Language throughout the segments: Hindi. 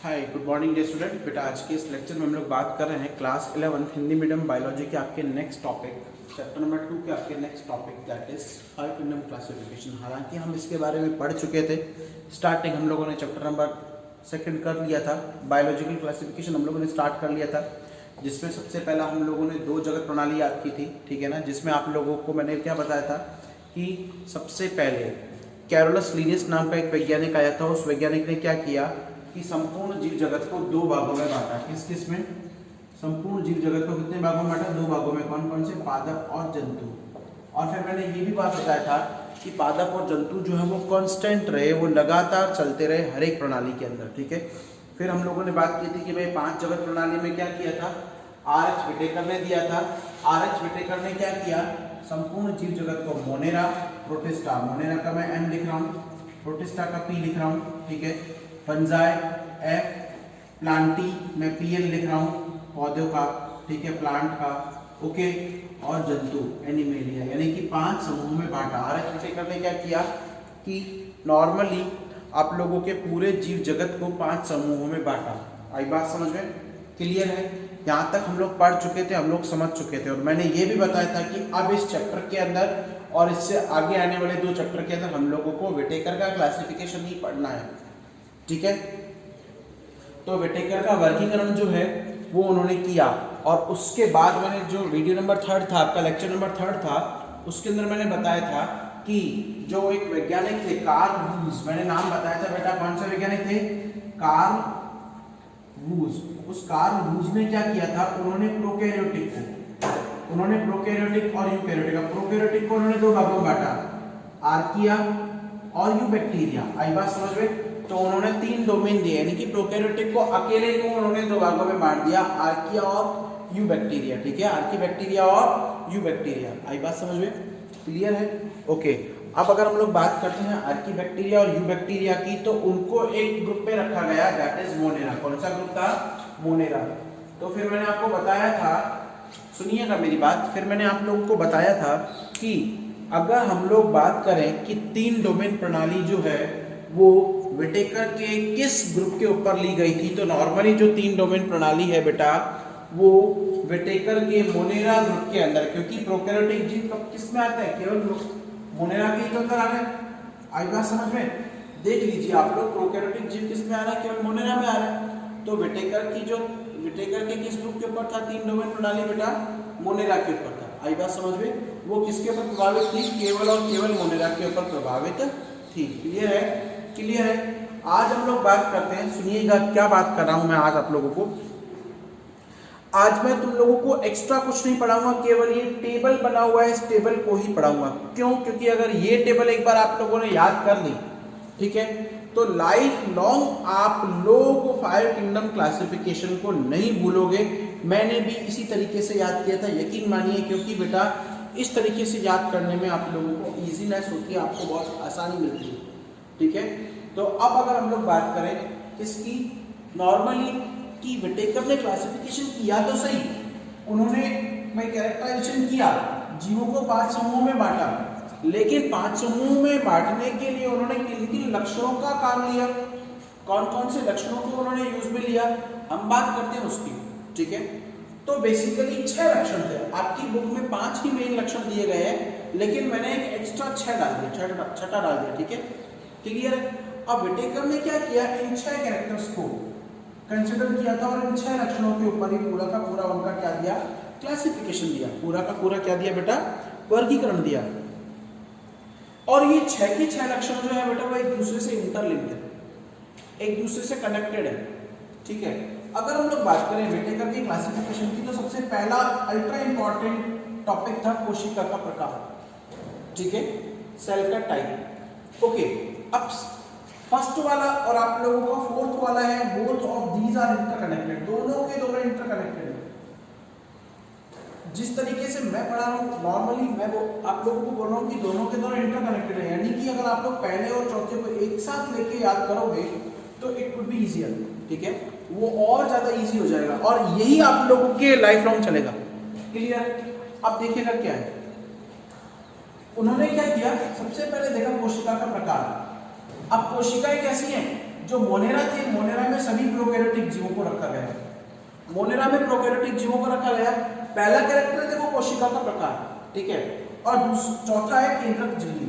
Hi good morning day student. बेटा आज के इस लेक्चर में हम लोग बात कर रहे हैं क्लास 11 हिंदी मीडियम बायोलॉजी के आपके नेक्स्ट टॉपिक चैप्टर नंबर 2 के आपके next topic that is 5 kingdom classification. हालांकि हम इसके बारे में पढ़ चुके थे, स्टार्टिंग हम लोगों ने चैप्टर नंबर 2 कर लिया था, बायोलॉजिकल क्लासिफिकेशन हम लोगों ने स्टार्ट कर लिया था, जिसमें सबसे पहला हम लोगों ने 2 जगत प्रणाली याद की थी, ठीक है ना। जिसमें आप लोगों को मैंने क्या बताया था कि सबसे पहले कैरोलस लिनियस नाम का एक वैज्ञानिक आया था। उस वैज्ञानिक ने क्या किया कि संपूर्ण जीव जगत को 2 भागों में बांटा। किस में? संपूर्ण जीव जगत को कितने भागों में बांटा? 2 भागों में। कौन कौन से? पादप और जंतु। और फिर मैंने ये भी बात बताया था कि पादप और जंतु जो है वो कांस्टेंट रहे, वो लगातार चलते रहे हर एक प्रणाली के अंदर, ठीक है। फिर हम लोगों ने बात की थी कि भाई 5 जगत प्रणाली में क्या किया था, आर एच विटेकर ने दिया था। आर एच विटेकर ने क्या किया, संपूर्ण जीव जगत को मोनेरा, प्रोटिस्टा, मोनेरा का मैं एम लिख रहा हूँ, प्रोटिस्टा का पी लिख रहा हूँ, ठीक है। फंजाई एफ, प्लांटी मैं पीएल लिख रहा हूँ, पौधों का, ठीक है, प्लांट का, ओके। और जंतु एनिमेलिया, यानी कि 5 समूहों में बांटा। आर एच विटेकर ने क्या किया कि नॉर्मली आप लोगों के पूरे जीव जगत को 5 समूहों में बांटा। आई बात समझ में? क्लियर है? यहाँ तक हम लोग पढ़ चुके थे, हम लोग समझ चुके थे। और मैंने ये भी बताया था कि अब इस चैप्टर के अंदर और इससे आगे आने वाले 2 चैप्टर के अंदर हम लोगों को विटेकर का क्लासिफिकेशन ही पढ़ना है, ठीक है। तो विटेकर का वर्गीकरण जो है वो उन्होंने किया, और उसके बाद मैंने जो वीडियो नंबर 3 था, आपका लेक्चर नंबर 3 था, उसके अंदर मैंने बताया था कि जो एक वैज्ञानिक थे कार्ल वूज, मैंने नाम बताया था बेटा, कौन से वैज्ञानिक थे? Carl Woese. उस कार्ल वूज ने क्या किया था, उन्होंने प्रोकैरियोटिक और यूकैरियोटिक, प्रोकैरियोटिक को उन्होंने 2 भागों में बांटा, आर्किया और यूबैक्टीरिया। आई बात समझ में? तो उन्होंने 3 डोमेन दिए, यानी कि प्रोकैरियोटिक को अकेले को उन्होंने 2 भागों में बांट दिया, आर्किया और यूबैक्टीरिया, ठीक है, आर्कीबैक्टीरिया और यूबैक्टीरिया। आई बात समझ में? क्लियर है? ओके। अब अगर हम लोग बात करते हैं आर्कीबैक्टीरिया और यूबैक्टीरिया की, तो उनको एक ग्रुप में रखा गया, दैट इज मोनेरा। कौन सा ग्रुप था? मोनेरा। तो फिर मैंने आपको बताया था, सुनिएगा मेरी बात, फिर मैंने आप लोगों को बताया था कि अगर हम लोग बात करें कि 3 डोमेन प्रणाली जो है वो विटेकर के किस ग्रुप के ऊपर ली गई थी, तो नॉर्मली जो 3 डोमेन प्रणाली है बेटा वो विटेकर के मोनेरा ग्रुप के अंदर, क्योंकि प्रोकैरियोटिक जीव किस में आता है? केवल मोनेरा के अंदर आ रहा है। आई बात समझ में? देख लीजिए आप लोग, प्रोकैरियोटिक जीव किस में आ रहा है? केवल मोनेरा में आ रहा है। तो विटेकर के किस ग्रुप के ऊपर था 3 डोमेन प्रणाली बेटा? मोनेरा के ऊपर था। आई बात समझ में? वो किसके ऊपर प्रभावित थी? केवल और केवल मोनेरा के ऊपर प्रभावित थी। क्लियर है? क्लियर है? आज हम लोग बात करते हैं, सुनिएगा क्या बात कर रहा हूं मैं आज आप लोगों को। आज मैं तुम लोगों को एक्स्ट्रा कुछ नहीं पढ़ाऊंगा, केवल ये टेबल बना हुआ है, इस टेबल को ही पढ़ाऊंगा। क्यों? क्योंकि अगर ये टेबल एक बार आप लोगों ने याद कर ली, ठीक है, तो लाइफ लॉन्ग आप लोग 5 किंगडम क्लासिफिकेशन को नहीं भूलोगे। मैंने भी इसी तरीके से याद किया था, यकीन मानिए, क्योंकि बेटा इस तरीके से याद करने में आप लोगों को ईजीनेस होती है, आपको बहुत आसानी मिलती है, ठीक है। तो अब अगर हम लोग बात करें इसकी नॉर्मली कि विटेकर ने क्लासिफिकेशन किया तो सही, उन्होंने मैं कैरेक्टराइजेशन किया, जीवों को 5 समूहों में बांटा, लेकिन 5 समूहों में बांटने के लिए उन्होंने किन-किन लक्षणों का काम लिया, कौन-कौन से लक्षणों को उन्होंने यूज में लिया, हम बात करते हैं उसकी, ठीक है। तो बेसिकली 6 लक्षण थे। आपकी बुक में 5 ही मेन लक्षण दिए गए हैं, लेकिन मैंने एक एक्स्ट्रा 6 डाल दिया, छठा डाल दिया, ठीक है। क्लियर है? अब विटेकर ने क्या किया, इन 6 कैरेक्टर्स को कंसिडर किया था और इन 6 लक्षणों के ऊपर ही पूरा का पूरा उनका क्या दिया, क्लासिफिकेशन दिया, पूरा का पूरा क्या दिया बेटा, वर्गीकरण दिया। और ये 6 के 6 लक्षण जो है बेटा वो एक दूसरे से इंटरलिंक्ड है, एक दूसरे से कनेक्टेड है, ठीक है। अगर हम लोग बात करें विटेकर की क्लासिफिकेशन की, तो सबसे पहला अल्ट्रा इंपॉर्टेंट टॉपिक था कोशिका का प्रकार, ठीक है, सेल का टाइप, ओके। अब फर्स्ट वाला और आप लोगों का 4th वाला है, both of these are interconnected, दोनों के दोनों इंटरकनेक्टेड है। जिस तरीके से मैं पढ़ा रहा हूँ नॉर्मली, मैं वो आप लोगों को बोल रहा हूँ कि दोनों के दोनों इंटरकनेक्टेड है, यानी कि अगर आप लोग पहले और चौथे को एक साथ लेके याद करोगे तो इट वुड बी इजियर, ठीक है, वो और ज्यादा इजी हो जाएगा, और यही आप लोगों के लाइफ लॉन्ग चलेगा। क्लियर? अब देखिएगा क्या है, उन्होंने क्या किया, सबसे पहले देखा कोशिका का प्रकार। अब कोशिकाएं कैसी हैं? जो मोनेरा थे, मोनेरा में सभी प्रोकैरियोटिक जीवों को रखा गया है। मोनेरा में प्रोकैरियोटिक जीवों को रखा गया। पहला कैरेक्टर है देखो कोशिका का प्रकार, ठीक है, और चौथा है केंद्रक झिल्ली।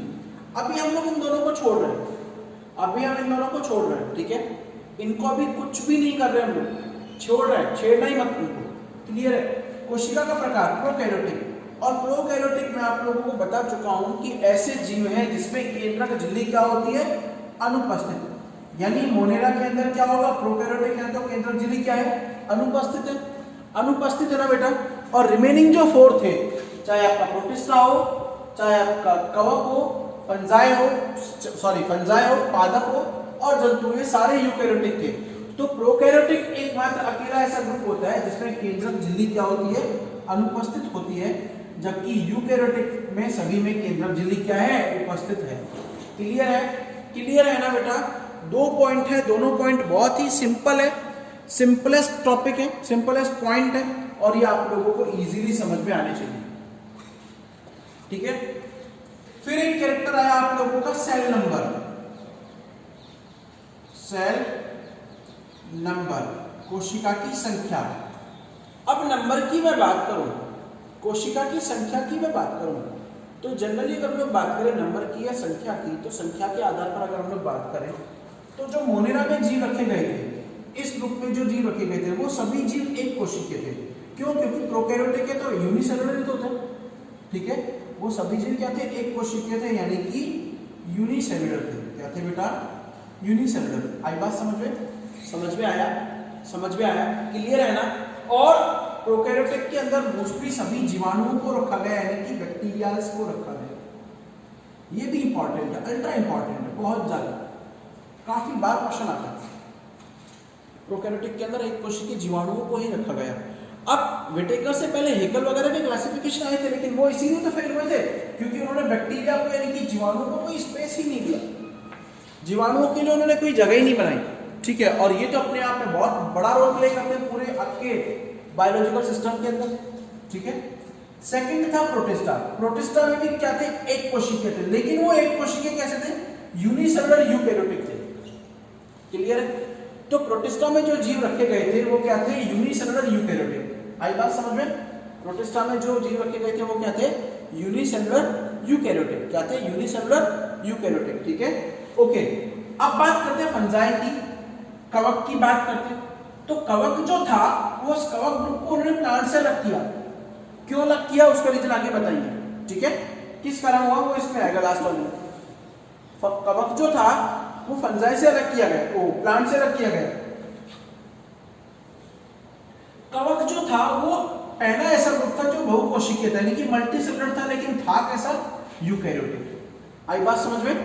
अभी हम लोग इन दोनों को छोड़ रहे हैं, अभी हम इन दोनों को छोड़ रहे हैं, ठीक है, इनको अभी कुछ भी नहीं कर रहे हम लोग, छोड़ रहे हैं, छेड़ना ही मत इनको, क्लियर है। कोशिका का प्रकार प्रोकैरियोटिक, और प्रोकैरियोटिक में आप लोगों को बता चुका हूं कि ऐसे जीव हैं जिसमें केंद्रक झिल्ली क्या होती है, अनुपस्थित। यानी मोनेरा के अंदर क्या होगा, प्रोकैरियोटिक है तो केंद्रक झिल्ली क्या है, अनुपस्थित है, अनुपस्थित है ना बेटा। और रिमेनिंग जो 4 थे, चाहे आपका प्रोटिस्टा हो, चाहे आपका कवक हो, फंजाई हो, पादप हो और जंतु, ये सारे यूकैरियोटिक थे। तो प्रोकैरियोटिक एकमात्र अकेला ऐसा ग्रुप होता है जिसमें केंद्रक झिल्ली क्या होती है, अनुपस्थित होती है, जबकि यूकैरियोटिक में सभी में केंद्रक झिल्ली क्या है, उपस्थित है। क्लियर है, क्लियर है ना बेटा। 2 पॉइंट है, दोनों पॉइंट बहुत ही सिंपल है, सिंपलेस्ट टॉपिक है, सिंपलेस्ट पॉइंट है, और ये आप लोगों को इजीली समझ में आने चाहिए, ठीक है। फिर एक कैरेक्टर आया आप लोगों का सेल नंबर, सेल नंबर, कोशिका की संख्या। अब नंबर की मैं बात करूं, कोशिका की संख्या की मैं बात करूं, तो जनरली अगर हम लोग बात करें नंबर की या संख्या की, तो संख्या के आधार पर अगर हम लोग बात करें तो जो मोनेरा में जीव रखे गए थे, इस ग्रुप में जो जीव रखे गए थे वो सभी जीव एक कोशिकीय थे। क्यों? क्योंकि प्रोकैरियोटिक है तो यूनिसेलुलर ही तो थे, ठीक है, वो सभी जीव क्या थे, एक कोशिकीय थे, यानी कि यूनिसेलुलर थे। क्या थे बेटा, यूनिसेलुलर। आई बात समझ में? समझ में आया, समझ में आया, क्लियर है ना। और प्रोकैरियोटिक के अंदर मोस्टली सभी जीवाणुओं को रखा गया, यानी कि बैक्टीरियाज को रखा गया। ये भी इंपॉर्टेंट है, अल्ट्रा इंपॉर्टेंट है, बहुत ज्यादा, काफी बार क्वेश्चन आता है। प्रोकैरियोटिक के अंदर एक कोशिकीय जीवाणुओं को ही रखा गया। अब विटेकर से पहले हेकल वगैरह के क्लासिफिकेशन आए थे, लेकिन वो इसीलिए तो फेल हुए थे क्योंकि उन्होंने बैक्टीरिया को यानी कि जीवाणुओं को कोई स्पेस ही नहीं दिया, जीवाणुओं के लिए उन्होंने कोई जगह ही नहीं बनाई, ठीक है। और ये तो अपने आप में बहुत बड़ा रोल प्ले करते हैं पूरे आपके बायोलॉजिकल सिस्टम के अंदर, ठीक है। सेकंड था प्रोटिस्टा। प्रोटिस्टा में भी क्या थे, एक कोशिकीय थे, लेकिन वो एक कोशिकीय कैसे थे, यूनिसेलुलर यूकैरियोटिक थे। क्लियर है। तो प्रोटिस्टा में जो जीव रखे गए थे वो क्या थे, यूनिसेलुलर यूकैरियोटिक। आई बात समझ में? प्रोटिस्टा में जो जीव रखे गए थे वो क्या थे, यूनिसेलुलर यूकैरियोटिक। क्या थे, यूनिसेलुलर यूकैरियोटिक, ठीक है, ओके। अब बात करते हैं फंजाई की, कवक की बात करते हैं। तो कवक जो था वो उस कवक ग्रुप को उन्होंने प्लांट से अलग किया। क्यों अलग किया उसका रीजन आगे बताइए, ठीक है, किस कारण हुआ वो इसमें आएगा लास्ट वाले में। कवक जो था वो फंजाई से अलग किया गया, वो प्लांट से अलग किया गया। कवक जो था वो पहला ऐसा ग्रुप था जो बहुकोशिकीय था, यानी कि मल्टीसेलुलर था, लेकिन था कैसा, यूकैरियोटिक। आई बात समझ में?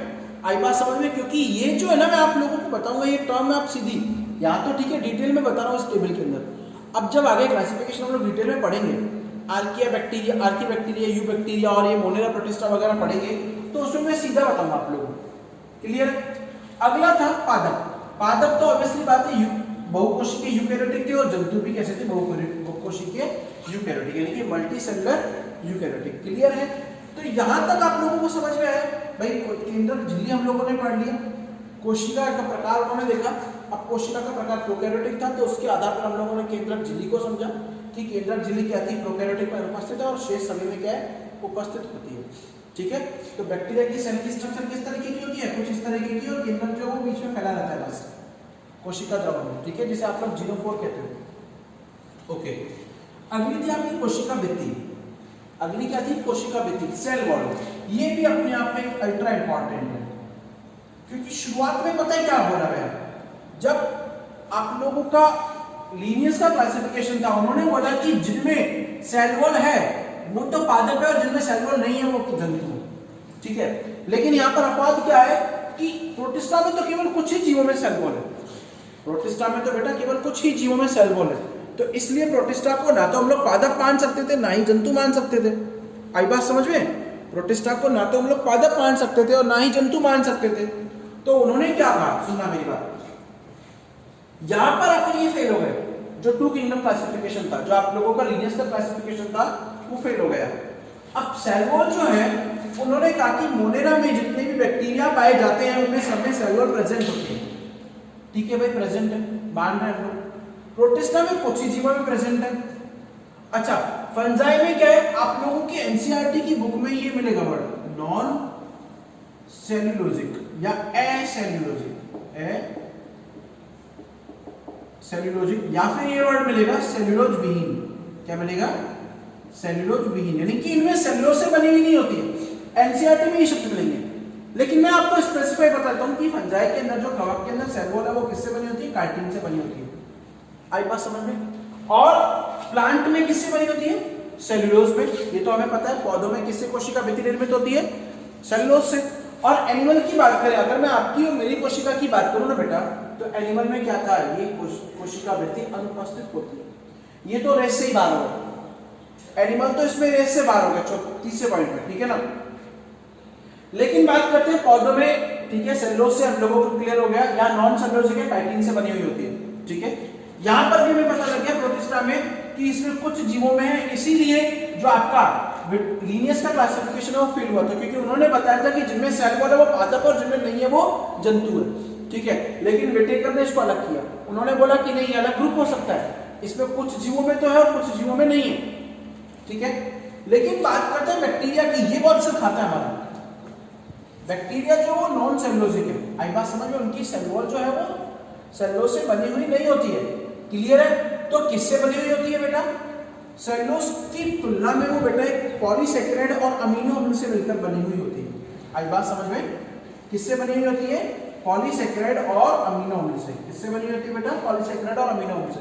आई बात समझ में? क्योंकि ये जो है ना, मैं आप लोगों को बताऊंगा ये टर्म में आप सीधी यहाँ तो ठीक है डिटेल में बता रहा हूँ इस टेबल के अंदर। अब जब आगे क्लासिफिकेशन हम लोग डिटेल में पढ़ेंगे, archaea bacteria, Archie bacteria, you bacteria और ये मोनेरा प्रोटिस्टा वगैरह पढ़ेंगे, तो उसमें मैं सीधा बताऊंगा आप लोगों को। क्लियर? अगला था पादप। पादप तो ऑब्वियसली बात है बहुकोशिकीय यूकैरियोटिक थे, और जंतु भी कैसे थे, बहुकोशिकीय यूकैरियोटिक, यानी कि मल्टीसेलुलर यूकैरियोटिक। क्लियर है? तो यहां तक आप लोगों को समझ में आया भाई। केंद्रक झिल्ली हम लोगों ने पढ़ लिया, कोशिका का प्रकार उन्होंने देखा। अब कोशिका का प्रकार प्रोकैरियोटिक था, तो उसके आधार पर हम लोगों ने केंद्रक झिल्ली को समझा कि केंद्रक झिल्ली क्या थी, प्रोकैरियोटिक में अनुपस्थित है और शेष सभी में क्या है, उपस्थित होती है, ठीक है। तो बैक्टीरिया की सेल की स्ट्रक्चर किस तरीके की होती है, कुछ इस तरीके की, और केंद्रक जो वो बीच में फैला रहता है बस कोशिका द्रव्य में, ठीक है, जिसे आप लोग जीनोफोर कहते हो, ओके। अगली थी आपकी कोशिका भित्ति। अगली क्या थी, कोशिका भित्ति, सेल वॉल। ये भी अपने आप में अल्ट्रा इंपॉर्टेंट है, क्योंकि शुरुआत में पता है क्या हो रहा है, जब आप लोगों का लीनियस का क्लासिफिकेशन था, उन्होंने बोला कि जिनमें सेल वॉल है वो तो पादप है, और जिनमें सेल वॉल नहीं है वो जंतु है, ठीक है। लेकिन यहाँ पर अपवाद क्या है कि प्रोटिस्टा में तो केवल कुछ ही जीवों में सेल वॉल है। प्रोटिस्टा में तो बेटा केवल कुछ ही जीवों में सेल वॉल है, तो इसलिए प्रोटिस्टा को ना तो हम लोग पादप मान सकते थे, ना ही जंतु मान सकते थे। आई बात समझ में? प्रोटिस्टा को ना तो हम लोग पादप मान सकते थे और ना ही जंतु मान सकते थे। तो उन्होंने क्या कहा, सुनना मेरी बात, यहां पर आकर ये फेल हो गए। जो टू किंगडम क्लासिफिकेशन था, जो आप लोगों का लीनियस का क्लासिफिकेशन था, वो फेल हो गया। अब सेल वॉल जो है, उन्होंने कहा कि मोनेरा में जितने भी बैक्टीरिया पाए जाते हैं उनमें सब में सेल वॉल प्रेजेंट होती है। ठीक है भाई, प्रेजेंट है, मान रहे हैं हम लोग। प्रोटिस्टा में कोचिजीमा में प्रेजेंट है। अच्छा, फंजाई में क्या है, आप लोगों की एनसीईआरटी की बुक में ये मिलेगा वर्ड नॉन सेल्यूलोजिक या एसेल्यूलोजिक, सेल्यूलोजिक, या फिर ये वर्ड मिलेगा सेल्यूलोज विहीन। क्या मिलेगा? सेल्यूलोज विहीन, यानी कि इनमें सेल्यूलोज से बनी हुई नहीं होती है। एनसीईआरटी में ये शब्द मिलेंगे, लेकिन मैं आपको स्पेसिफाई बताता हूं कि फंजाई के अंदर जो कवक के अंदर सेल वॉल है वो किससे बनी होती है? काइटिन से बनी होती है। आई बात समझ में? और प्लांट में किससे बनी होती है? सेल्यूलोज में। ये तो हमें पता है। पौधों में किससे कोशिका भित्ति निर्मित होती है? सेल्यूलोज से। और एनिमल की बात करें, अगर मैं आपकी और मेरी कोशिका की बात करूं ना बेटा, तो एनिमल में क्या था? ये कोशिका भित्ति अनुपस्थित होती है। ये तो रेस से ही बाहर होगा। एनिमल तो इसमें रेस से बाहर हो गया, तीसरे पॉइंट में, ठीक है ना। लेकिन बात करते हैं पौधों में, ठीक है, सेल्यूलोज से हम लोगों को क्लियर हो गया, या नॉन सेल्यूलोजिक है, काइटिन से बनी हुई होती है, ठीक है। यहां पर भी हमें पता लग गया प्रोटिस्टा में कि इसमें कुछ जीवों में है, इसीलिए जो आपका लीनियस का क्लासिफिकेशन है वो फेल हुआ था, क्योंकि उन्होंने बताया था कि जिनमें सेल वॉल है वो पादप और जिनमें नहीं है वो जंतु है, ठीक है। लेकिन विटेकर ने इसको अलग किया। उन्होंने बोला कि नहीं, अलग ग्रुप हो सकता है, इसमें कुछ जीवों में तो है और कुछ जीवों में नहीं है, ठीक है। लेकिन बात करते हैं बैक्टीरिया की, ये बहुत से खाता है हमारा बैक्टीरिया, जो वो नॉन सेल्यूलोजिक है। आई बात समझ में? उनकी सेल वॉल जो है वो सेल्यूलोज से बनी हुई नहीं होती है, क्लियर है। तो किससे बनी हुई होती है बेटा? सेल्यूलोज की तुलना में वो बेटा एक पॉलीसेकेराइड और अमीनो अम्ल से मिलकर बनी हुई होती है। आई बात समझ में? किससे बनी हुई होती है? पॉलीसेकेराइड और अमीनो अम्ल से। किससे बनी होती है बेटा? पॉलीसेकेराइड और अमीनो अम्ल से।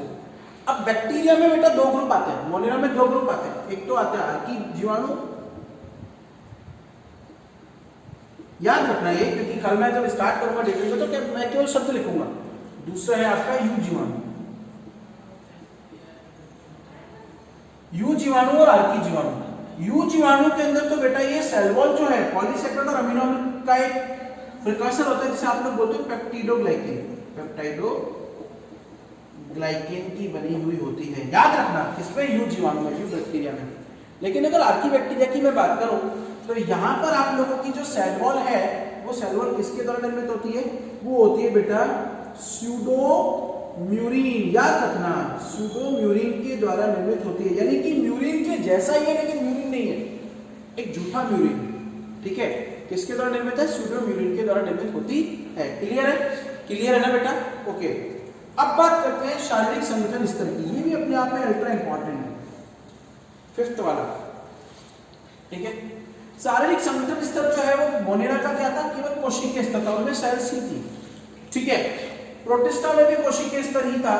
अब बैक्टीरिया में बेटा दो ग्रुप आते हैं, मोनेरा में दो ग्रुप आते हैं। एक तो आता है आर्की जीवाणु, याद रखना ये, क्योंकि कल मैं जब स्टार्ट करूंगा डिटेल में तो क्या मैं केवल शब्द लिखूंगा। दूसरा है आपका यू जीवाणु, यू जीवाणु और आर्की जीवाणु। यू जीवाणु के अंदर तो बेटा ये सेल वॉल जो है पॉलीसेकेराइड और अमीनो अम्ल का एक प्रिकर्सर होता है, जिसे आप लोग बोलते हैं पेप्टिडोग्लाइकेन। पेप्टाइडोग्लाइकेन की बनी हुई होती है, याद रखना। किसमें? यू जीवाणु में, यू बैक्टीरिया में। लेकिन अगर आर्की बैक्टीरिया की मैं बात करूं तो यहां पर आप लोगों की जो सेल वॉल है वो सेल वॉल किसके द्वारा निर्मित होती है? वो होती है बेटा स्यूडोम्यूरिन, याद रखना, स्यूडोम्यूरिन के द्वारा निर्मित होती है। यानी कि म्यूरिन के जैसा ही है लेकिन म्यूरिन नहीं है, एक झूठा म्यूरिन, ठीक है। किसके द्वारा निर्मित है? स्यूडोम्यूरिन के द्वारा निर्मित होती है। क्लियर है? क्लियर है ना बेटा? ओके। अब बात करते हैं शारीरिक संगठन स्तर की। ये भी अपने आप में अल्ट्रा इंपॉर्टेंट है, फिफ्थ वाला, ठीक है। शारीरिक संगठन स्तर जो है वो मोनेरा का क्या था? केवल कोशिकीय स्तर था, उनमें सेल्स ही थी, ठीक है। प्रोटिस्टा में भी कोशिकीय स्तर ही था,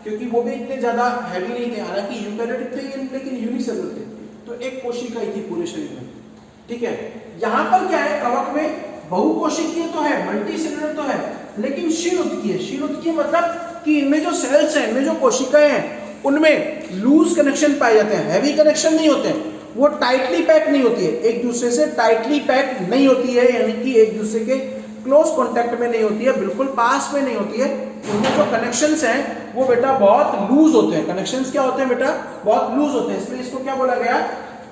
क्योंकि वो भी इतने ज्यादा हैवी नहीं थे, हालांकि यूकैरियोटिक थे लेकिन यूनिसेलुलर थे, तो एक कोशिका ही थी पूरे शरीर में, ठीक है। यहां पर क्या है? कवक में बहुकोशिकीय तो है, मल्टीसेलुलर तो है, लेकिन क्षीण उत्कीय। क्षीण उत्कीय मतलब कि इनमें जो सेल्स हैं, इनमें जो कोशिकाएं हैं, उनमें लूज कनेक्शन पाए जाते हैं, हैवी कनेक्शन नहीं होते हैं, वो टाइटली पैक नहीं होती है, एक दूसरे से टाइटली पैक नहीं होती है, यानी कि एक दूसरे के क्लोज कांटेक्ट में नहीं होती है, बिल्कुल पास में नहीं होती है। उनमें जो कनेक्शंस हैं वो बेटा बहुत लूज होते हैं। कनेक्शंस क्या होते हैं बेटा? बहुत लूज होते हैं, इसलिए इसको क्या बोला गया?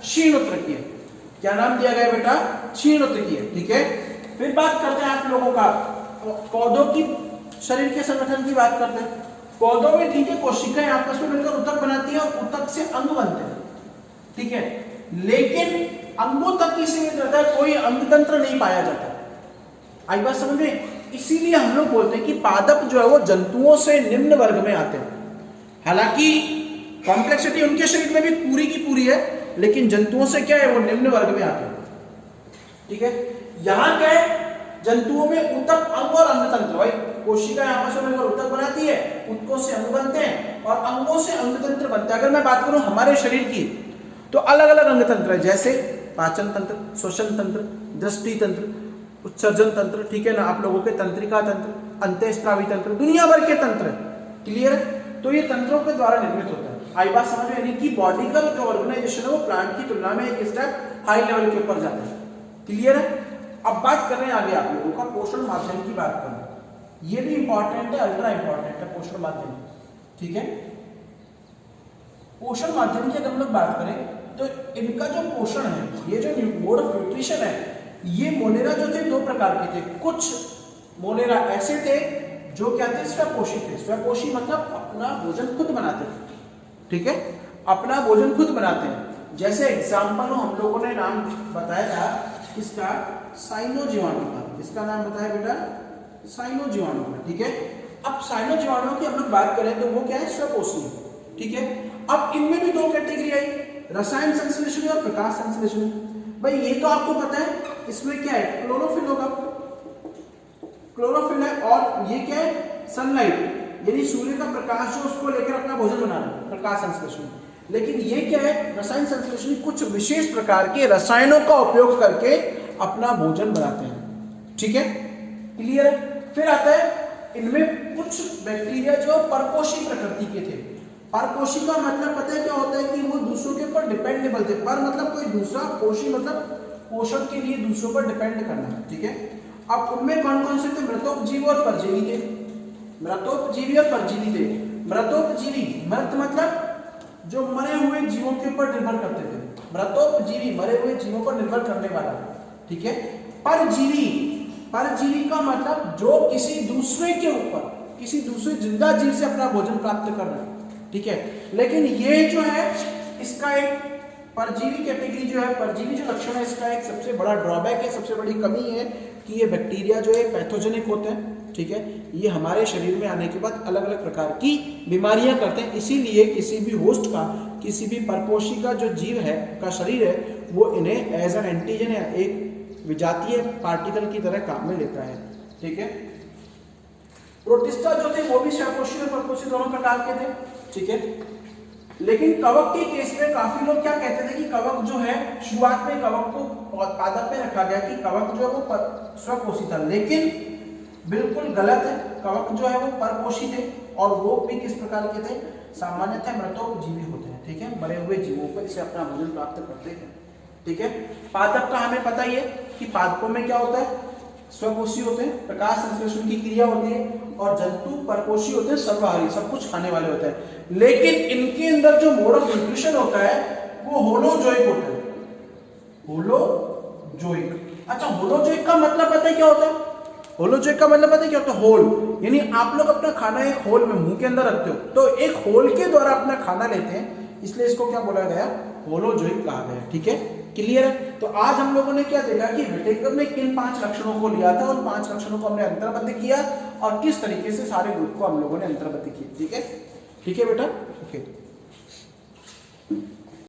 क्षीण उत्तकीय। क्या नाम दिया गया बेटा? क्षीण उत्तकीय, ठीक है। फिर बात करते हैं आप लोगों का पौधों की शरीर के संगठन की बात करते हैं। पौधों में ठीक है कोशिकाएं आपस में मिलकर ऊतक बनाती है और ऊतक से अंग बनते हैं, ठीक है। लेकिन अंगों तक ही सीमित रहता है, कोई अंग तंत्र नहीं पाया जाता। आई बात समझ में? इसीलिए हम लोग बोलते हैं कि पादप जो है वो जंतुओं से निम्न वर्ग में आते हैं। हालांकि कॉम्प्लेक्सिटी उनके शरीर में भी पूरी की पूरी है, लेकिन जंतुओं से क्या है? वो निम्न वर्ग में आते हैं, ठीक है। यहां क्या है? जंतुओं में ऊतक, अंग और अंग तंत्र, भाई कोशिकाएं आपस में मिलकर ऊतक बनाती है, ऊतकों से अंग बनते हैं और अंगों से अंग तंत्र बनते हैं। अगर मैं बात करूं हमारे शरीर की तो अलग अलग अंग तंत्र है, जैसे पाचन तंत्र, श्वसन तंत्र, दृष्टि तंत्र, उत्सर्जन तंत्र, ठीक है ना, आप लोगों के तंत्रिका तंत्र, अंतःस्रावी तंत्र, दुनिया भर के तंत्र, क्लियर है। तो ये तंत्रों के द्वारा निर्मित होता है। आई बात समझ में? यानी कि बॉडी का जो ऑर्गेनाइजेशन है वो प्लांट की तुलना में एक स्टेप हाई लेवल के ऊपर जाता है, क्लियर है। अब बात कर रहे हैं आगे आप लोगों का पोषण माध्यम की बात करें। ये भी इंपॉर्टेंट है, अल्ट्रा इंपॉर्टेंट है पोषण माध्यम, ठीक है। पोषण माध्यम की अगर हम लोग बात करें तो इनका जो पोषण है, ये जो मोड ऑफ न्यूट्रिशन है, ये मोनेरा जो थे दो प्रकार के थे। कुछ मोनेरा ऐसे थे जो क्या थे, स्वपोषी थे। स्वपोषी मतलब अपना भोजन खुद बनाते थे, ठीक है, अपना भोजन खुद बनाते हैं। जैसे एग्जाम्पल हम लोगों ने नाम बताया था इसका, साइनोजीवाणु का। इसका नाम बताया बेटा, साइनोजीवाणु का, ठीक है। अब साइनोजीवाणु की हम लोग बात करें तो वो क्या है, स्वपोषी, ठीक है। अब इनमें भी दो कैटेगरी आई, रसायन संश्लेषणी और प्रकाश संश्लेषणी। भाई ये तो आपको पता है, इसमें क्या है, क्लोरोफिल होगा, क्लोरोफिल है, और ये क्या है, सनलाइट यानी सूर्य का प्रकाश जो उसको लेकर अपना भोजन बनाना, प्रकाश संश्लेषण। लेकिन ये क्या है, रसायन संश्लेषण, कुछ विशेष प्रकार के रसायनों का उपयोग करके अपना भोजन बनाते हैं, ठीक है, क्लियर है। फिर आता है इनमें कुछ बैक्टीरिया जो परपोषी प्रकृति के थे। परपोषी का मतलब पता है क्या होता है, कि वो दूसरों के ऊपर डिपेंडेबल थे। पर मतलब कोई दूसरा, पोषी मतलब पोषण के लिए दूसरों पर डिपेंड करना, ठीक है। अब उनमें कौन कौन से थे, मृतोपजीवी और परजीवी थे। मृतोपजीवी और परजीवी थे। मृतोपजीवी, मृत मतलब जो मरे हुए जीवों के ऊपर निर्भर करते थे, मृतोपजीवी मरे हुए जीवों पर निर्भर करने वाला, ठीक है। परजीवी, परजीवी का मतलब जो किसी दूसरे के ऊपर, किसी दूसरे जिंदा जीव से अपना भोजन प्राप्त कर रहा है, ठीक है। लेकिन ये जो है इसका एक परजीवी कैटेगरी जो है, परजीवी जो लक्षण है, इसका एक सबसे बड़ा ड्रॉबैक है, सबसे बड़ी कमी है कि ये बैक्टीरिया जो है पैथोजेनिक होते हैं, ठीक है। ये हमारे शरीर में आने के बाद अलग अलग प्रकार की बीमारियां करते हैं। इसीलिए किसी भी होस्ट का, किसी भी परपोषी का जो जीव है, का शरीर है, वो इन्हें एज एन एंटीजन या एक विजातीय पार्टिकल की तरह काम में लेता है, ठीक है। प्रोटिस्टा जो थे वो भी स्वपोषी और परपोषी दोनों प्रकार के थे, ठीक है। लेकिन कवक के केस में काफी लोग क्या कहते थे कि कवक जो है, शुरुआत में कवक को पादप में रखा गया कि कवक जो है वो स्वपोषी था, लेकिन बिल्कुल गलत है। कवक जो है वो परपोषी थे, और वो भी किस प्रकार के थे, सामान्यतः मृतोपजीवी होते हैं, ठीक है, मरे हुए जीवों पर से अपना भोजन प्राप्त करते हैं, ठीक है। पादप का हमें पता ही है कि पादपों में क्या होता है, स्वपोषी होते हैं, प्रकाश संश्लेषण की क्रिया होती है, और जंतु परपोषी होते हैं, सर्वाहारी, सब कुछ खाने वाले होते हैं। लेकिन इनके अंदर जो मोड ऑफ न्यूट्रिशन होता है वो होलोजोइक होता है, होलोजोइक। अच्छा, होलोजोइक का मतलब पता है क्या होता है, होलोजोइक का मतलब पता है क्या होता है, होल, यानी आप लोग अपना खाना एक होल में मुंह के अंदर रखते हो, तो एक होल के द्वारा अपना खाना लेते हैं, इसलिए इसको क्या बोला गया, होलोजोइक कहा गया, ठीक है, क्लियर है। तो आज हम लोगों ने क्या देखा कि विटेकर ने किन 5 लक्षणों को लिया था, उन 5 लक्षणों को हमने अंतर्बद्ध किया, और किस तरीके से सारे ग्रुप को हम लोगों ने अंतर्बद्ध किया, ठीक है, ठीक है बेटा, ओके।